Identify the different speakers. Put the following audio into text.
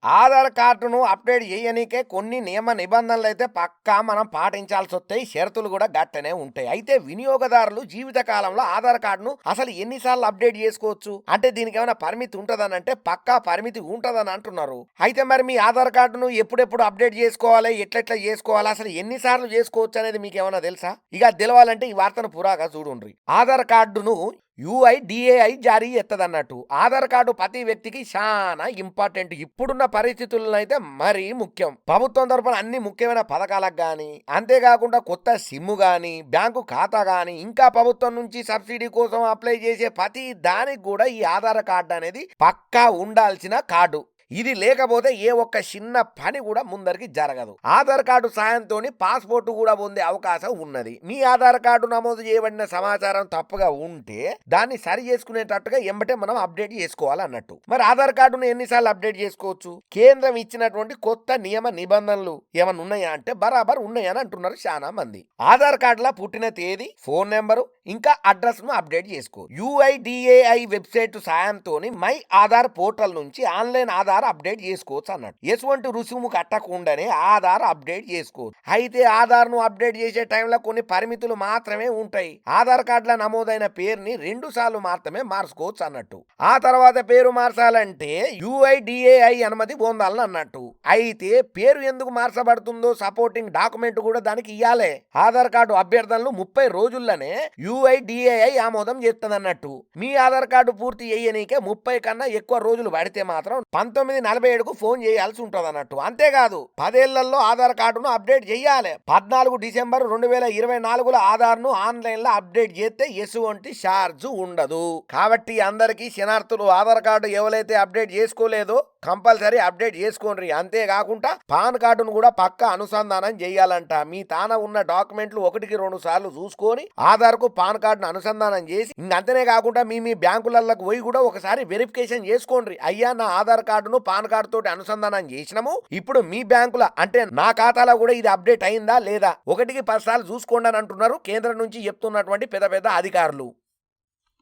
Speaker 1: ఆధార్ కార్డును అప్డేట్ చేయనీకే కొన్ని నియమ నిబంధనలు అయితే పక్కా మనం పాటించాల్సి వస్తాయి. షరతులు కూడా గట్టనే ఉంటాయి. అయితే వినియోగదారులు జీవిత కాలంలో ఆధార్ కార్డును అసలు ఎన్నిసార్లు అప్డేట్ చేసుకోవచ్చు అంటే దీనికి ఏమైనా పరిమితి ఉంటుందని అంటే పక్కా పరిమితి ఉంటుందని అంటున్నారు. అయితే మరి మీ ఆధార్ కార్డును ఎప్పుడెప్పుడు అప్డేట్ చేసుకోవాలి, ఎట్లెట్లా చేసుకోవాలి, అసలు ఎన్నిసార్లు చేసుకోవచ్చు అనేది మీకు ఏమైనా తెలుసా? ఇక తెలవాలంటే ఈ వార్తను పురాగా చూడుండ్రి. ఆధార్ కార్డును యుఐడిఏఐ జారీ చేస్తదన్నట్టు. ఆధార్ కార్డు ప్రతి వ్యక్తికి చాలా ఇంపార్టెంట్. ఇప్పుడున్న పరిస్థితుల్లో అయితే మరీ ముఖ్యం. ప్రభుత్వం తరఫున అన్ని ముఖ్యమైన పథకాలకు కానీ, అంతేకాకుండా కొత్త సిమ్ము కానీ, బ్యాంకు ఖాతా కానీ, ఇంకా ప్రభుత్వం నుంచి సబ్సిడీ కోసం అప్లై చేసే ప్రతి దానికి కూడా ఈ ఆధార్ కార్డు అనేది పక్కా ఉండాల్సిన కార్డు. ఇది లేకపోతే ఏ ఒక్క చిన్న పని కూడా ముందరికి జరగదు. ఆధార్ కార్డు సాయంతో పాస్పోర్ట్ కూడా పొందే అవకాశం ఉన్నది. మీ ఆధార్ కార్డు నమోదు చేయబడిన సమాచారం తప్పుగా ఉంటే దాన్ని సరి చేసుకునేటట్టుగా ఎంబటే మనం అప్డేట్ చేసుకోవాలన్నట్టు. మరి ఆధార్ కార్డును ఎన్నిసార్లు అప్డేట్ చేసుకోవచ్చు? కేంద్రం ఇచ్చినటువంటి కొత్త నియమ నిబంధనలు ఏమన్నా ఉన్నాయా అంటే బరాబర్ ఉన్నాయని అంటున్నారు చాలా మంది. ఆధార్ కార్డులో పుట్టిన తేదీ, ఫోన్ నెంబరు, ఇంకా అడ్రస్ ను అప్డేట్ చేసుకో. యుఐడిఏఐ వెబ్సైట్ సాయంతో మై ఆధార్ పోర్టల్ నుంచి ఆన్లైన్ ఆధార్ అప్డేట్ చేసుకోవచ్చు అన్నట్టు. ఎటువంటి రుసుము కట్టకుండానే ఆధార్ అప్డేట్ చేసుకోవచ్చు. అయితే ఆధార్ ను అప్డేట్ చేసే టైంలో కొన్ని పరిమితులు మాత్రమే ఉంటాయి. ఆధార్ కార్డులో నమోదైన పేరుని 2 సార్లు మాత్రమే మార్చుకోవచ్చు అన్నట్టు. ఆ తర్వాత పేరు మార్చాలంటే యుఐడిఏఐ అనుమతి పొందాలని అన్నట్టు. అయితే పేరు ఎందుకు మార్చబడుతుందో సపోర్టింగ్ డాక్యుమెంట్ కూడా దానికి ఇవ్వాలి. ఆధార్ కార్డు అభ్యర్థనలు 30 రోజుల్లోనే యుఐడిఏఐ ఆమోదం చేస్తుందన్నట్టు. మీ ఆధార్ కార్డు పూర్తి చేయనీకే 30 కన్నా ఎక్కువ రోజులు పడితే మాత్రం 1947కు ఫోన్ చేయాల్సి ఉంటుంది అన్నట్టు. అంతేకాదు 10 ఏళ్లలో ఆధార్ కార్డును అప్డేట్ చేయాలి. 14 డిసెంబర్ 2024లో ఆధార్ను ఆన్లైన్లో అప్డేట్ చేస్తే ఎటువంటి ఛార్జ్ ఉండదు. కాబట్టి అందరికీ శనార్థులు ఆధార్ కార్డు ఎవరైతే అప్డేట్ చేసుకోలేదో కంపల్సరీ అప్డేట్ చేసుకోండి. అంతేకాకుండా పాన్ కార్డును కూడా పక్కా అనుసంధానం చేయాలంట. మీ తాన ఉన్న డాక్యుమెంట్లు 1-2 సార్లు చూసుకొని ఆధార్ కు పాన్ కార్డును అనుసంధానం చేసి అంతనే కాకుండా మీ బ్యాంకులకు పోయి కూడా ఒకసారి వెరిఫికేషన్ చేసుకోండి. అయ్యా నా ఆధార్ కార్డును పాన్ కార్డు తోటి అనుసంధానం చేసినాము, ఇప్పుడు మీ బ్యాంకుల అంటే నా ఖాతాలో కూడా ఇది అప్డేట్ అయిందా లేదా 1-10 సార్లు చూసుకోండి అని అంటున్నారు కేంద్రం నుంచి చెప్తున్నటువంటి పెద్ద పెద్ద అధికారులు.